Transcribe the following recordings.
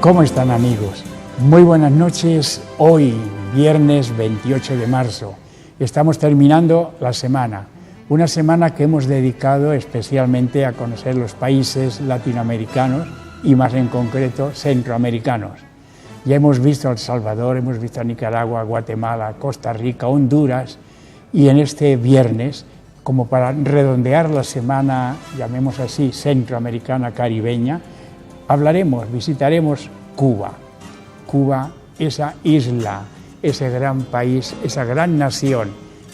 ¿Cómo están, amigos? Muy buenas noches. Hoy, viernes 28 de marzo, estamos terminando la semana. Una semana que hemos dedicado especialmente a conocer los países latinoamericanos y más en concreto centroamericanos. Ya hemos visto a El Salvador, hemos visto a Nicaragua, Guatemala, Costa Rica, Honduras, y en este viernes, como para redondear la semana, llamemos así, centroamericana caribeña, visitaremos Cuba. Cuba, esa isla, ese gran país, esa gran nación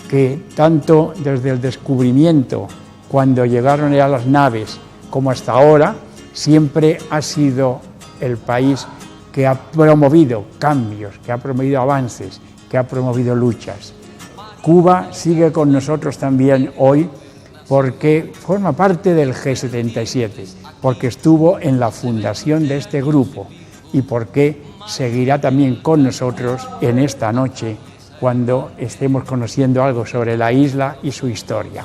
que tanto desde el descubrimiento, cuando llegaron ya las naves, como hasta ahora, siempre ha sido el país que ha promovido cambios, que ha promovido avances, que ha promovido luchas. Cuba sigue con nosotros también hoy porque forma parte del G77, porque estuvo en la fundación de este grupo y porque seguirá también con nosotros en esta noche cuando estemos conociendo algo sobre la isla y su historia.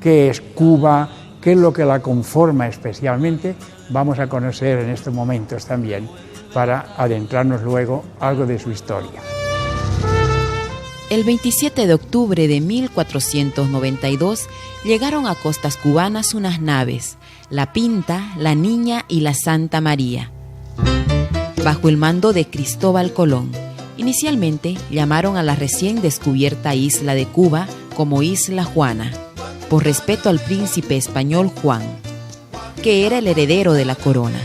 ¿Qué es Cuba? ¿Qué es lo que la conforma especialmente? Vamos a conocer en estos momentos también para adentrarnos luego algo de su historia. El 27 de octubre de 1492 llegaron a costas cubanas unas naves, la Pinta, la Niña y la Santa María, bajo el mando de Cristóbal Colón. Inicialmente llamaron a la recién descubierta isla de Cuba como Isla Juana, por respeto al príncipe español Juan, que era el heredero de la corona.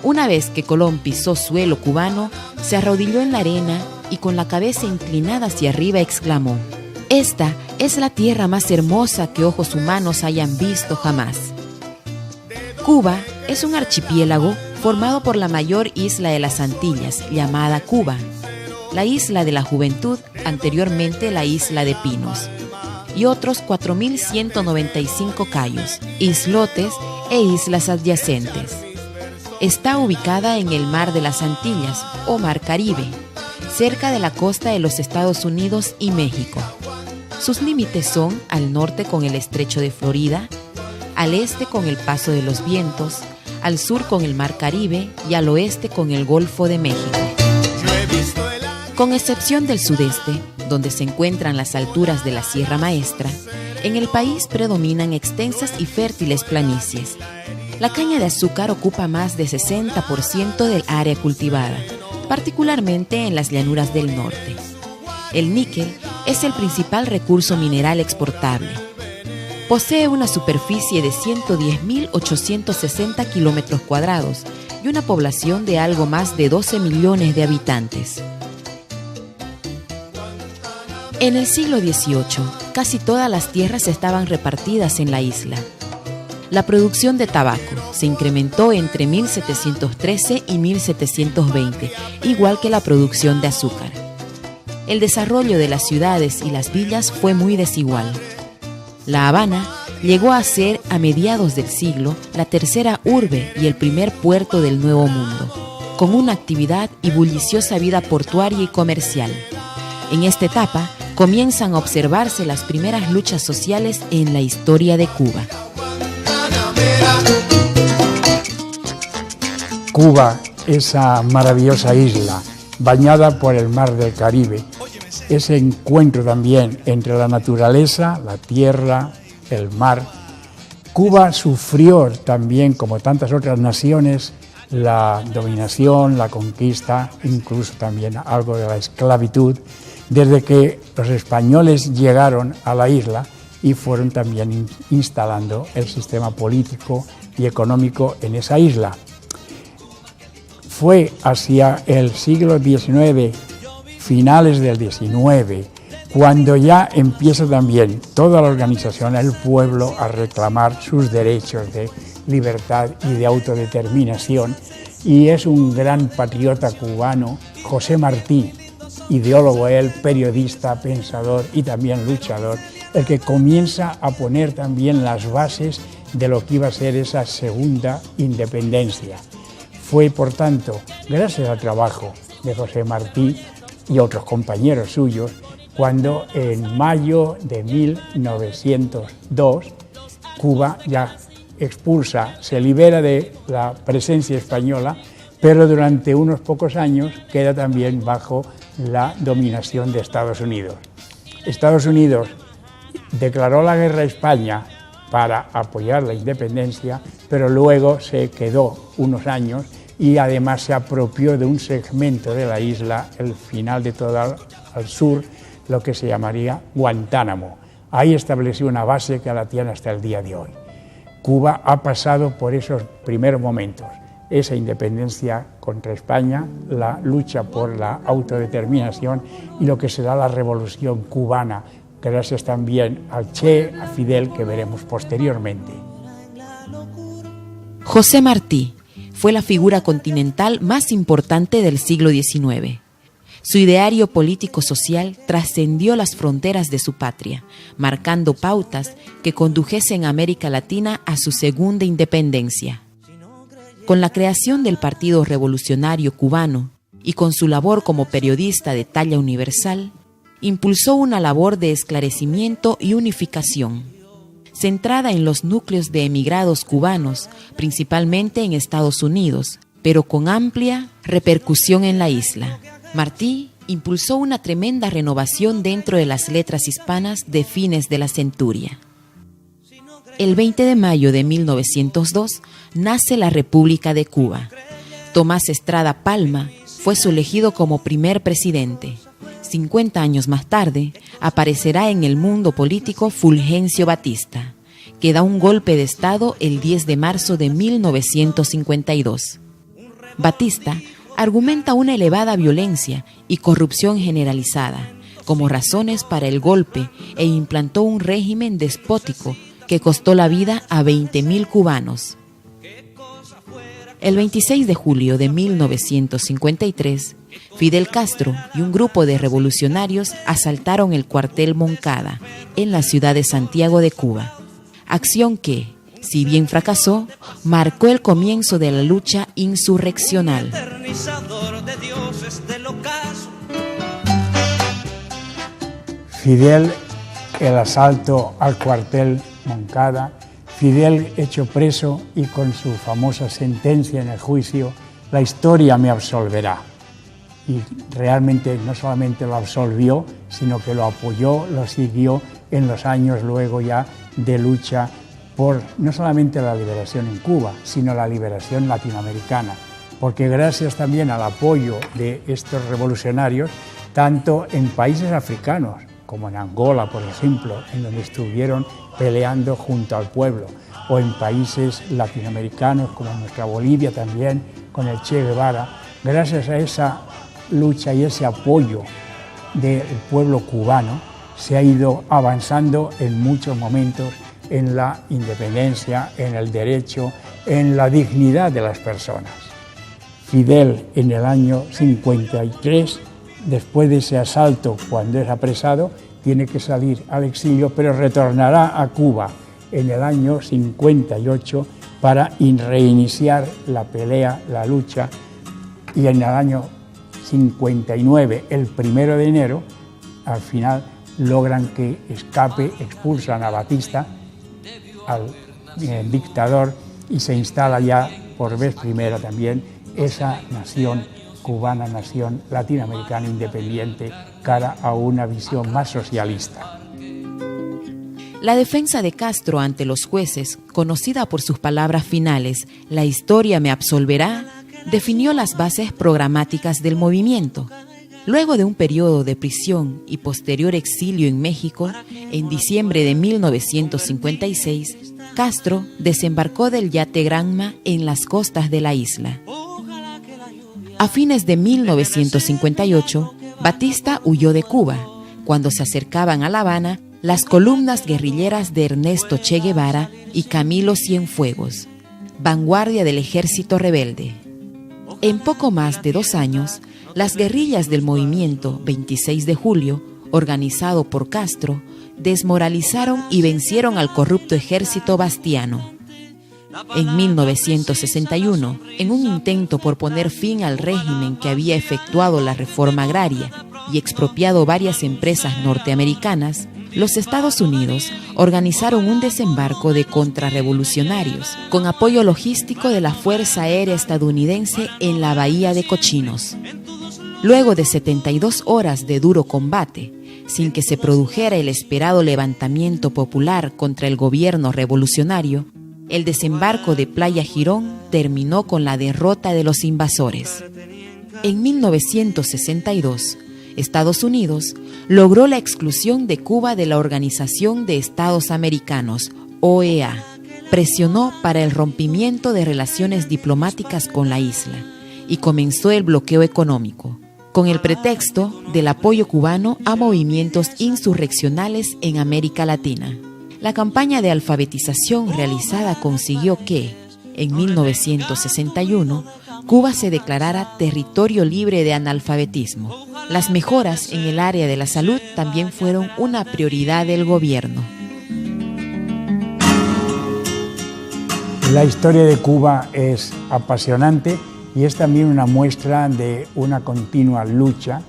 Una vez que Colón pisó suelo cubano, se arrodilló en la arena y con la cabeza inclinada hacia arriba exclamó: «Esta es la tierra más hermosa que ojos humanos hayan visto jamás». Cuba es un archipiélago formado por la mayor isla de las Antillas, llamada Cuba, la isla de la Juventud, anteriormente la isla de Pinos, y otros 4.195 cayos, islotes e islas adyacentes. Está ubicada en el Mar de las Antillas, o Mar Caribe, cerca de la costa de los Estados Unidos y México. Sus límites son al norte con el Estrecho de Florida, al este con el Paso de los Vientos, al sur con el Mar Caribe y al oeste con el Golfo de México. Con excepción del sudeste, donde se encuentran las alturas de la Sierra Maestra, en el país predominan extensas y fértiles planicies. La caña de azúcar ocupa más del 60% del área cultivada, particularmente en las llanuras del norte. El níquel es el principal recurso mineral exportable. Posee una superficie de 110.860 kilómetros cuadrados y una población de algo más de 12 millones de habitantes. En el siglo XVIII, casi todas las tierras estaban repartidas en la isla. La producción de tabaco se incrementó entre 1713 y 1720, igual que la producción de azúcar. El desarrollo de las ciudades y las villas fue muy desigual. La Habana llegó a ser, a mediados del siglo, la tercera urbe y el primer puerto del Nuevo Mundo, con una actividad y bulliciosa vida portuaria y comercial. En esta etapa comienzan a observarse las primeras luchas sociales en la historia de Cuba. Cuba, esa maravillosa isla, bañada por el Mar del Caribe, ese encuentro también entre la naturaleza, la tierra, el mar. Cuba sufrió también, como tantas otras naciones, la dominación, la conquista, incluso también algo de la esclavitud, desde que los españoles llegaron a la isla y fueron también instalando el sistema político y económico en esa isla. Fue hacia el siglo XIX, finales del XIX, cuando ya empieza también toda la organización, el pueblo, a reclamar sus derechos de libertad y de autodeterminación. Y es un gran patriota cubano, José Martí, ideólogo él, periodista, pensador y también luchador, el que comienza a poner también las bases de lo que iba a ser esa segunda independencia. Fue, por tanto, gracias al trabajo de José Martí y otros compañeros suyos, cuando en mayo de 1902 Cuba ya expulsa, se libera de la presencia española, pero durante unos pocos años queda también bajo la dominación de Estados Unidos. Estados Unidos declaró la guerra a España para apoyar la independencia, pero luego se quedó unos años y además se apropió de un segmento de la isla, el final de toda al sur, lo que se llamaría Guantánamo. Ahí estableció una base que la tiene hasta el día de hoy. Cuba ha pasado por esos primeros momentos, esa independencia contra España, la lucha por la autodeterminación y lo que será la revolución cubana, gracias también al Che, a Fidel, que veremos posteriormente. José Martí fue la figura continental más importante del siglo XIX. Su ideario político-social trascendió las fronteras de su patria, marcando pautas que condujesen a América Latina a su segunda independencia. Con la creación del Partido Revolucionario Cubano y con su labor como periodista de talla universal, impulsó una labor de esclarecimiento y unificación, centrada en los núcleos de emigrados cubanos, principalmente en Estados Unidos, pero con amplia repercusión en la isla. Martí impulsó una tremenda renovación dentro de las letras hispanas de fines de la centuria. El 20 de mayo de 1902 nace la República de Cuba. Tomás Estrada Palma fue su elegido como primer presidente. 50 años más tarde, aparecerá en el mundo político Fulgencio Batista, que da un golpe de Estado el 10 de marzo de 1952. Batista argumenta una elevada violencia y corrupción generalizada como razones para el golpe e implantó un régimen despótico que costó la vida a 20.000 cubanos. El 26 de julio de 1953, Fidel Castro y un grupo de revolucionarios asaltaron el cuartel Moncada en la ciudad de Santiago de Cuba, acción que, si bien fracasó, marcó el comienzo de la lucha insurreccional. Fidel, el asalto al cuartel Moncada, Fidel hecho preso y con su famosa sentencia en el juicio, la historia me absolverá. Y realmente no solamente lo absolvió, sino que lo apoyó, lo siguió en los años luego ya de lucha por no solamente la liberación en Cuba, sino la liberación latinoamericana, porque gracias también al apoyo de estos revolucionarios, tanto en países africanos, como en Angola, por ejemplo, en donde estuvieron peleando junto al pueblo, o en países latinoamericanos, como en nuestra Bolivia también, con el Che Guevara, gracias a esa lucha y ese apoyo del pueblo cubano, se ha ido avanzando en muchos momentos en la independencia, en el derecho, en la dignidad de las personas. Fidel, en el año 53, después de ese asalto, cuando es apresado, tiene que salir al exilio, pero retornará a Cuba en el año 58 para reiniciar la pelea, la lucha, y en el año 59, el 1 de enero, al final logran que escape, expulsan a Batista, al dictador, y se instala ya por vez primera también esa nación cubana, nación latinoamericana independiente, cara a una visión más socialista. La defensa de Castro ante los jueces, conocida por sus palabras finales, "La historia me absolverá", definió las bases programáticas del movimiento. Luego de un periodo de prisión y posterior exilio en México, en diciembre de 1956, Castro desembarcó del yate Granma en las costas de la isla. A fines de 1958, Batista huyó de Cuba. Cuando se acercaban a La Habana, las columnas guerrilleras de Ernesto Che Guevara y Camilo Cienfuegos, vanguardia del ejército rebelde. En poco más de 2 años, las guerrillas del movimiento 26 de julio, organizado por Castro, desmoralizaron y vencieron al corrupto ejército bastiano. En 1961, en un intento por poner fin al régimen que había efectuado la reforma agraria y expropiado varias empresas norteamericanas, los Estados Unidos organizaron un desembarco de contrarrevolucionarios con apoyo logístico de la Fuerza Aérea Estadounidense en la Bahía de Cochinos. Luego de 72 horas de duro combate, sin que se produjera el esperado levantamiento popular contra el gobierno revolucionario, el desembarco de Playa Girón terminó con la derrota de los invasores. En 1962, Estados Unidos logró la exclusión de Cuba de la Organización de Estados Americanos, OEA. Presionó para el rompimiento de relaciones diplomáticas con la isla y comenzó el bloqueo económico, con el pretexto del apoyo cubano a movimientos insurreccionales en América Latina. La campaña de alfabetización realizada consiguió que, en 1961, Cuba se declarara territorio libre de analfabetismo. Las mejoras en el área de la salud también fueron una prioridad del gobierno. La historia de Cuba es apasionante y es también una muestra de una continua lucha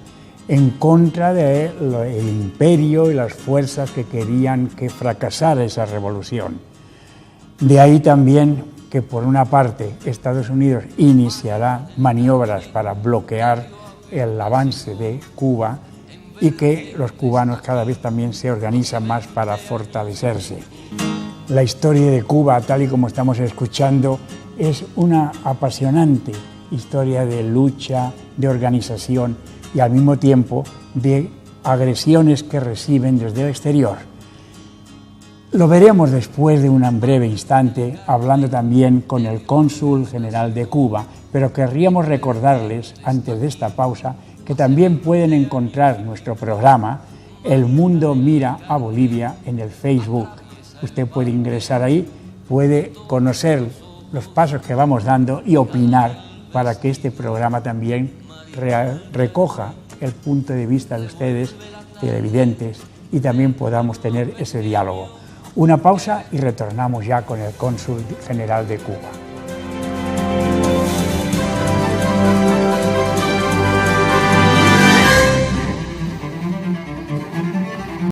en contra del imperio y las fuerzas que querían que fracasara esa revolución. De ahí también que, por una parte, Estados Unidos iniciará maniobras para bloquear el avance de Cuba y que los cubanos cada vez también se organizan más para fortalecerse. La historia de Cuba, tal y como estamos escuchando, es una apasionante historia de lucha, de organización y al mismo tiempo de agresiones que reciben desde el exterior. Lo veremos después de un breve instante, hablando también con el cónsul general de Cuba, pero querríamos recordarles, antes de esta pausa, que también pueden encontrar nuestro programa El Mundo Mira a Bolivia en el Facebook. Usted puede ingresar ahí, puede conocer los pasos que vamos dando y opinar para que este programa también recoja el punto de vista de ustedes, televidentes, y también podamos tener ese diálogo. Una pausa y retornamos ya con el cónsul general de Cuba.